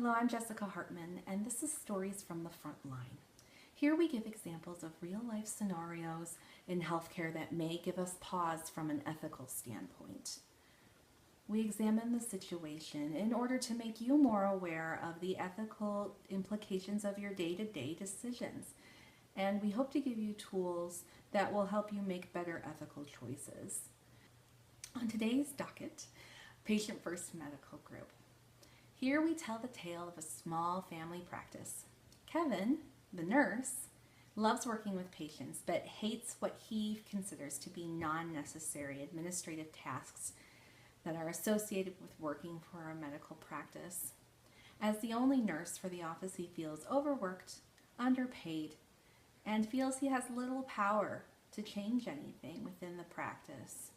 Hello, I'm Jessica Hartman, and this is Stories from the Front Line. Here we give examples of real-life scenarios in healthcare that may give us pause from an ethical standpoint. We examine the situation in order to make you more aware of the ethical implications of your day-to-day decisions, and we hope to give you tools that will help you make better ethical choices. On today's docket, Patient First Medical Group. Here we tell the tale of a small family practice. Kevin, the nurse, loves working with patients but hates what he considers to be non-necessary administrative tasks that are associated with working for a medical practice. As the only nurse for the office, he feels overworked, underpaid, and feels he has little power to change anything within the practice.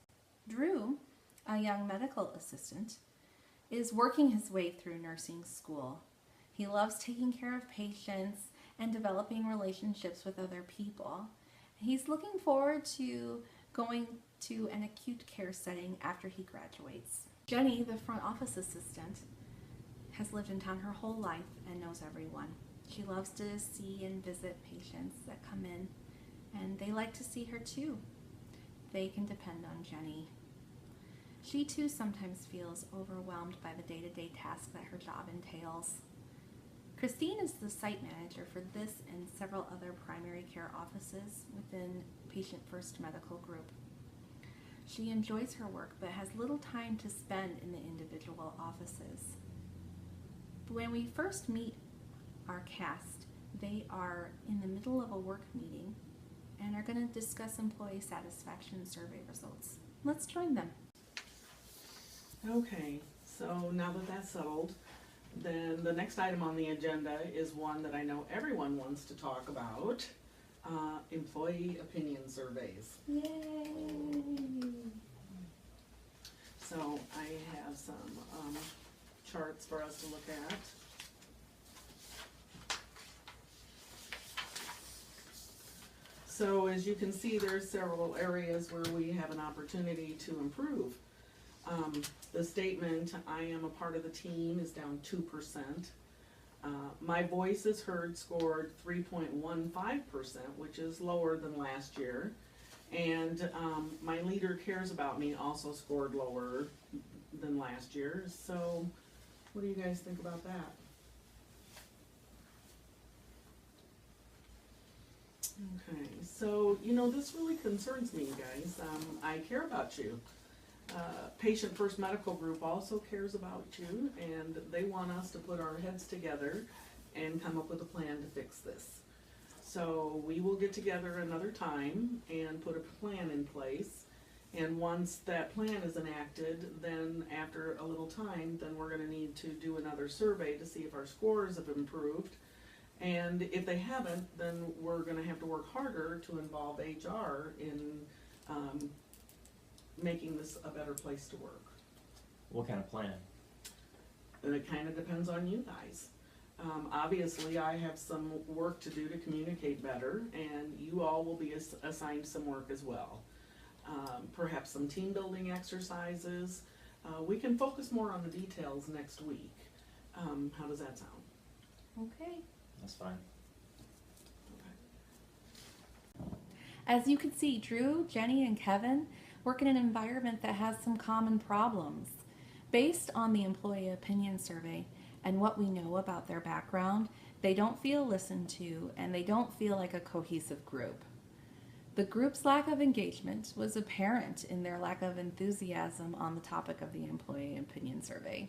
Drew, a young medical assistant, is working his way through nursing school. He loves taking care of patients and developing relationships with other people. He's looking forward to going to an acute care setting after he graduates. Jenny, the front office assistant, has lived in town her whole life and knows everyone. She loves to see and visit patients that come in, and they like to see her too. They can depend on Jenny. She too sometimes feels overwhelmed by the day-to-day tasks that her job entails. Christine is the site manager for this and several other primary care offices within Patient First Medical Group. She enjoys her work but has little time to spend in the individual offices. When we first meet our cast, they are in the middle of a work meeting and are going to discuss employee satisfaction survey results. Let's join them. Okay, so now that that's settled, then the next item on the agenda is one that I know everyone wants to talk about, employee opinion surveys. Yay! So I have some charts for us to look at. So as you can see, there's several areas where we have an opportunity to improve. The statement, "I am a part of the team," is down 2%. My voice is heard scored 3.15%, which is lower than last year. And my leader cares about me also scored lower than last year. So what do you guys think about that? Okay, so this really concerns me, guys. I care about you. Patient First Medical Group also cares about you, and they want us to put our heads together and come up with a plan to fix this. So we will get together another time and put a plan in place, and once that plan is enacted, then after a little time, then we're going to need to do another survey to see if our scores have improved, and if they haven't, then we're going to have to work harder to involve HR in making this a better place to work. What kind of plan? And it kind of depends on you guys. Obviously, I have some work to do to communicate better, and you all will be assigned some work as well. Perhaps some team building exercises. We can focus more on the details next week. How does that sound? Okay. That's fine. Okay. As you can see, Drew, Jenny, and Kevin work in an environment that has some common problems. Based on the employee opinion survey and what we know about their background, they don't feel listened to and they don't feel like a cohesive group. The group's lack of engagement was apparent in their lack of enthusiasm on the topic of the employee opinion survey.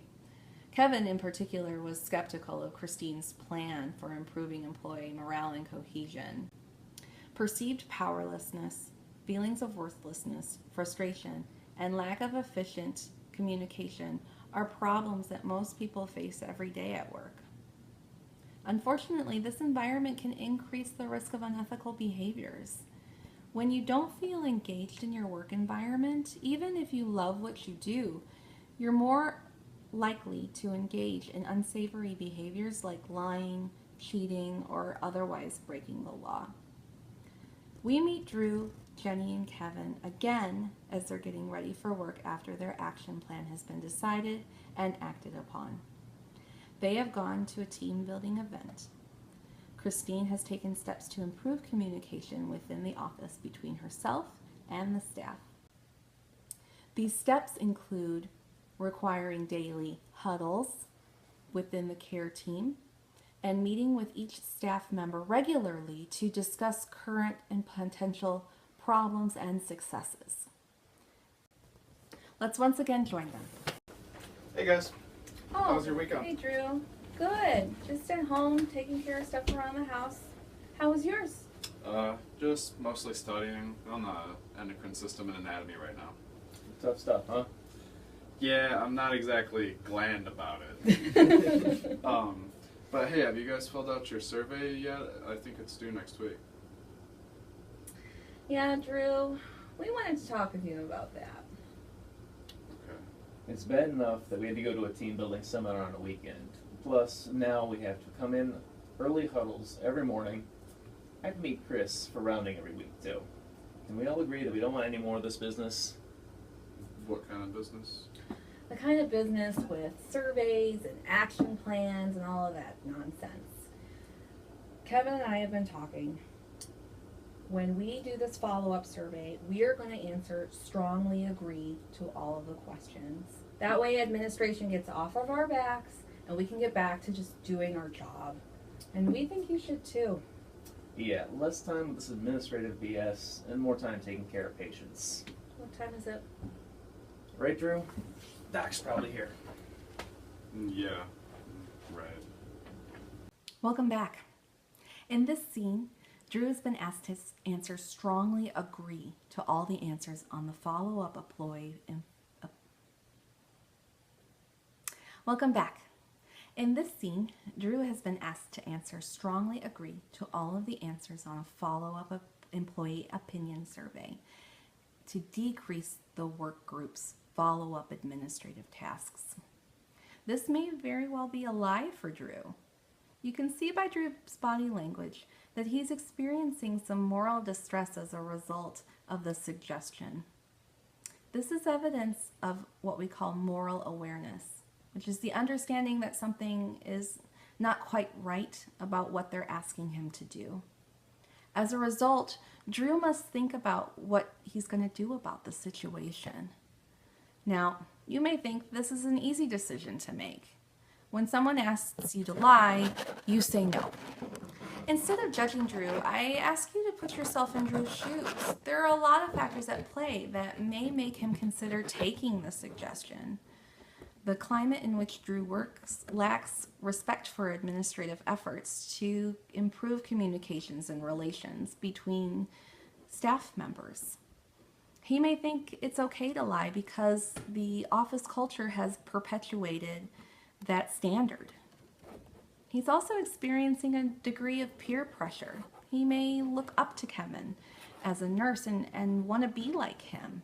Kevin in particular was skeptical of Christine's plan for improving employee morale and cohesion. Perceived powerlessness, feelings of worthlessness, frustration, and lack of efficient communication are problems that most people face every day at work. Unfortunately, this environment can increase the risk of unethical behaviors. When you don't feel engaged in your work environment, even if you love what you do, you're more likely to engage in unsavory behaviors like lying, cheating, or otherwise breaking the law. We meet Drew, Jenny, and Kevin again as they're getting ready for work after their action plan has been decided and acted upon. They have gone to a team building event. Christine has taken steps to improve communication within the office between herself and the staff. These steps include requiring daily huddles within the care team and meeting with each staff member regularly to discuss current and potential problems and successes. Let's once again join them. Hey guys, Oh, how was your weekend? Hey Drew. Good. Just at home, taking care of stuff around the house. How was yours? Just mostly studying on the endocrine system and anatomy right now. Tough stuff, huh? Yeah, I'm not exactly gland about it. But hey, have you guys filled out your survey yet? I think it's due next week. Yeah, Drew. We wanted to talk with you about that. Okay. It's bad enough that we had to go to a team building seminar on a weekend. Plus, now we have to come in early huddles every morning. I have to meet Chris for rounding every week, too. Can we all agree that we don't want any more of this business? What kind of business? The kind of business with surveys and action plans and all of that nonsense. Kevin and I have been talking. When we do this follow-up survey, we are going to answer strongly agree to all of the questions. That way administration gets off of our backs and we can get back to just doing our job. And we think you should too. Yeah, less time with this administrative BS and more time taking care of patients. What time is it? Right, Drew? Doc's probably here. Yeah, right. Welcome back. In this scene, Drew has been asked to answer strongly agree to all the answers on the follow-up employee. Welcome back. In this scene, Drew has been asked to answer strongly agree to all of the answers on a follow-up employee opinion survey to decrease the work group's follow-up administrative tasks. This may very well be a lie for Drew. You can see by Drew's body language that he's experiencing some moral distress as a result of the suggestion. This is evidence of what we call moral awareness, which is the understanding that something is not quite right about what they're asking him to do. As a result, Drew must think about what he's going to do about the situation. Now, you may think this is an easy decision to make. When someone asks you to lie, you say no. Instead of judging Drew, I ask you to put yourself in Drew's shoes. There are a lot of factors at play that may make him consider taking the suggestion. The climate in which Drew works lacks respect for administrative efforts to improve communications and relations between staff members. He may think it's okay to lie because the office culture has perpetuated that standard. He's also experiencing a degree of peer pressure. He may look up to Kevin as a nurse and want to be like him.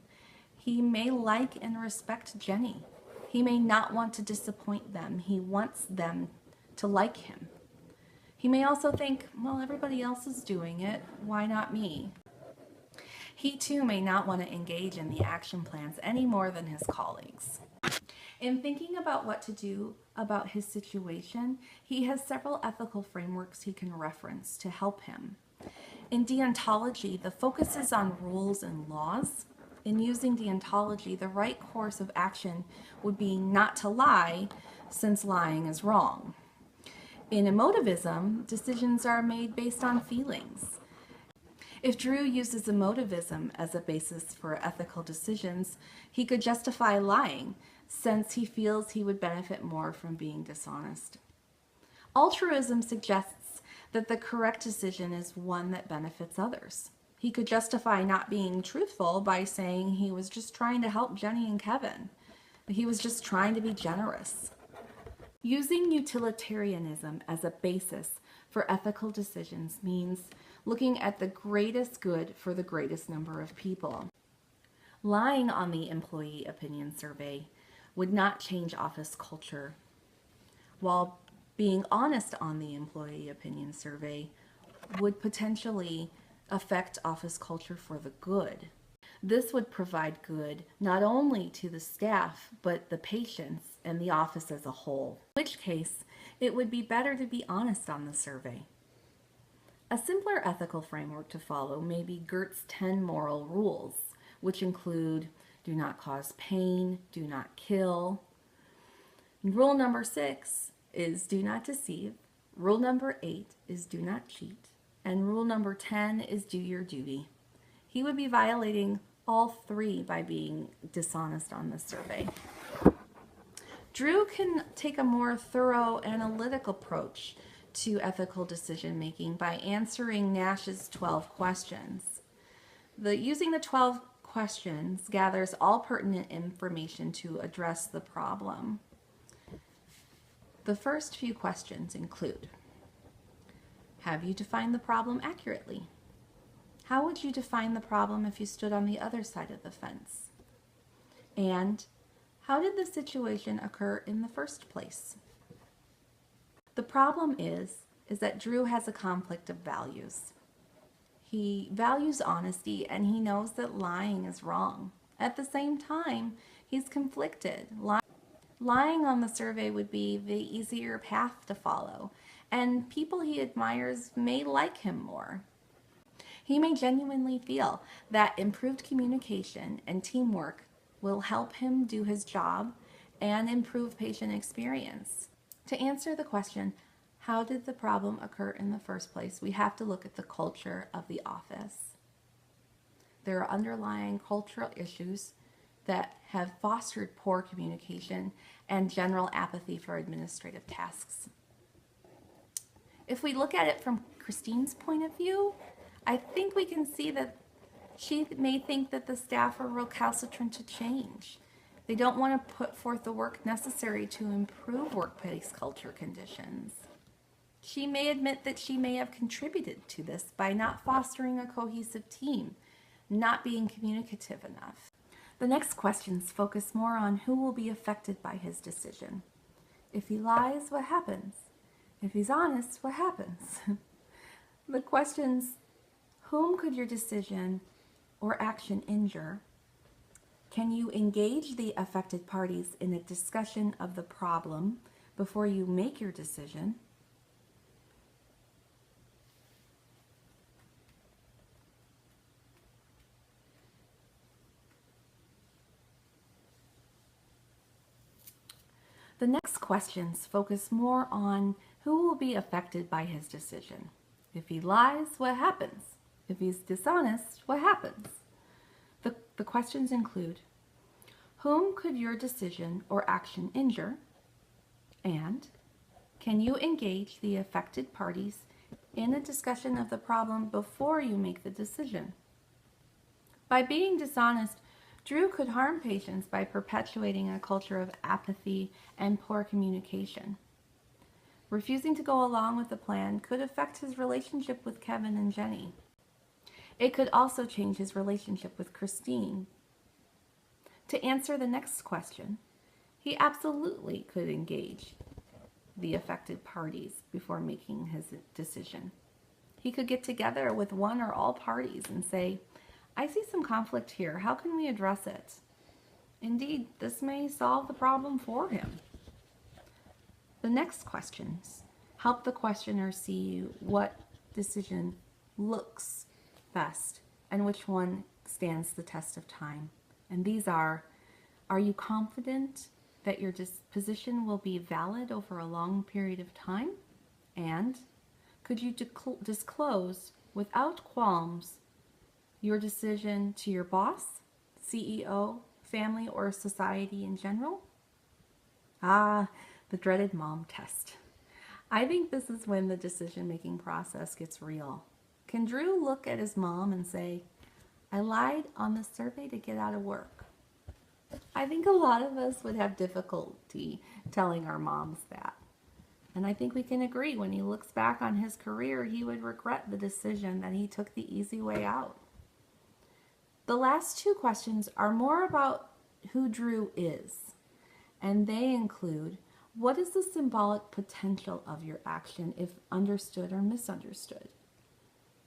He may like and respect Jenny. He may not want to disappoint them. He wants them to like him. He may also think, well, everybody else is doing it. Why not me? He too may not want to engage in the action plans any more than his colleagues. In thinking about what to do about his situation, he has several ethical frameworks he can reference to help him. In deontology, the focus is on rules and laws. In using deontology, the right course of action would be not to lie, since lying is wrong. In emotivism, decisions are made based on feelings. If Drew uses emotivism as a basis for ethical decisions, he could justify lying, since he feels he would benefit more from being dishonest. Altruism suggests that the correct decision is one that benefits others. He could justify not being truthful by saying he was just trying to help Jenny and Kevin. He was just trying to be generous. Using utilitarianism as a basis for ethical decisions means looking at the greatest good for the greatest number of people. Lying on the employee opinion survey would not change office culture, while being honest on the employee opinion survey would potentially affect office culture for the good. This would provide good not only to the staff, but the patients and the office as a whole. In which case, It would be better to be honest on the survey. A simpler ethical framework to follow may be Gert's 10 moral rules, which include do not cause pain, do not kill. Rule number 6 is do not deceive. Rule number 8 is do not cheat. And rule number 10 is do your duty. He would be violating all 3 by being dishonest on the survey. Drew can take a more thorough analytic approach to ethical decision making by answering Nash's 12 questions. Using the 12 questions gathers all pertinent information to address the problem. The first few questions include: have you defined the problem accurately? How would you define the problem if you stood on the other side of the fence? And how did the situation occur in the first place? The problem is that Drew has a conflict of values. He values honesty and he knows that lying is wrong. At the same time, he's conflicted. Lying on the survey would be the easier path to follow, and people he admires may like him more. He may genuinely feel that improved communication and teamwork will help him do his job and improve patient experience. To answer the question, how did the problem occur in the first place, we have to look at the culture of the office. There are underlying cultural issues that have fostered poor communication and general apathy for administrative tasks. If we look at it from Christine's point of view, I think we can see that she may think that the staff are recalcitrant to change. They don't want to put forth the work necessary to improve workplace culture conditions. She may admit that she may have contributed to this by not fostering a cohesive team, not being communicative enough. The next questions focus more on who will be affected by his decision. If he lies, what happens? If he's honest, what happens? The questions: whom could your decision or action injure? Can you engage the affected parties in a discussion of the problem before you make your decision? The next questions focus more on who will be affected by his decision. If he lies, what happens? If he's dishonest, what happens? The questions include: whom could your decision or action injure? And can you engage the affected parties in a discussion of the problem before you make the decision? By being dishonest, Drew could harm patients by perpetuating a culture of apathy and poor communication. Refusing to go along with the plan could affect his relationship with Kevin and Jenny. It could also change his relationship with Christine. To answer the next question, he absolutely could engage the affected parties before making his decision. He could get together with one or all parties and say, I see some conflict here. How can we address it? Indeed, this may solve the problem for him. The next questions help the questioner see what decision looks best and which one stands the test of time. And these are you confident that your position will be valid over a long period of time? And could you disclose without qualms your decision to your boss, CEO, family, or society in general? The dreaded mom test. I think this is when the decision-making process gets real. Can Drew look at his mom and say, I lied on the survey to get out of work? I think a lot of us would have difficulty telling our moms that. And I think we can agree when he looks back on his career, he would regret the decision that he took the easy way out. The last 2 questions are more about who Drew is, and they include: what is the symbolic potential of your action if understood or misunderstood?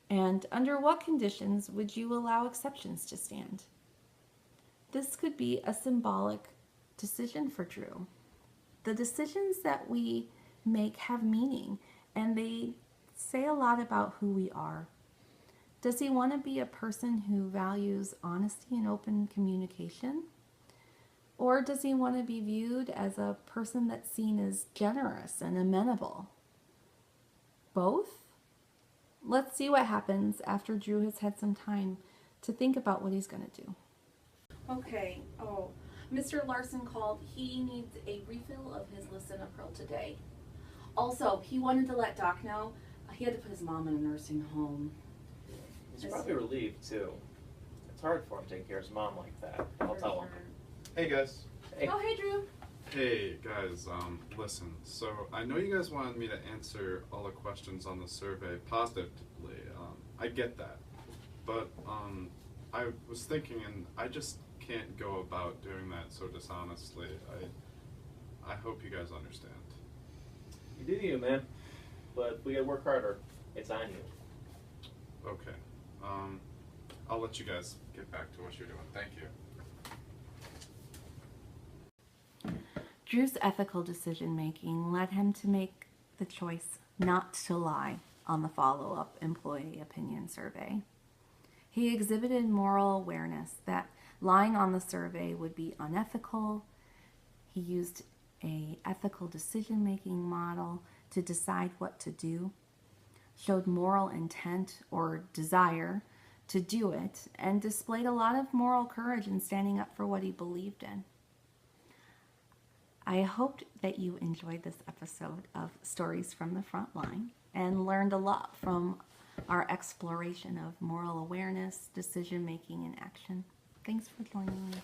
And under what conditions would you allow exceptions to stand? This could be a symbolic decision for Drew. The decisions that we have meaning, and they say a lot about who we are. Does he want to be a person who values honesty and open communication? Or does he want to be viewed as a person that's seen as generous and amenable? Both? Let's see what happens after Drew has had some time to think about what he's going to do. Okay, Mr. Larson called. He needs a refill of his lisinopril today. Also, he wanted to let Doc know he had to put his mom in a nursing home. He's probably relieved too. It's hard for him taking care of his mom like that. I'll tell him. Hey guys. Hey. Oh, hey, Drew. Hey guys, listen, so I know you guys wanted me to answer all the questions on the survey positively. I get that. But I was thinking, and I just can't go about doing that so dishonestly. I hope you guys understand. You do you, man. But we gotta work harder. It's on you. Okay. I'll let you guys get back to what you're doing. Thank you. Drew's ethical decision making led him to make the choice not to lie on the follow-up employee opinion survey. He exhibited moral awareness that lying on the survey would be unethical. He used an ethical decision making model to decide what to do, showed moral intent or desire to do it, and displayed a lot of moral courage in standing up for what he believed in. I hoped that you enjoyed this episode of Stories from the Front Line and learned a lot from our exploration of moral awareness, decision making, and action. Thanks for joining me.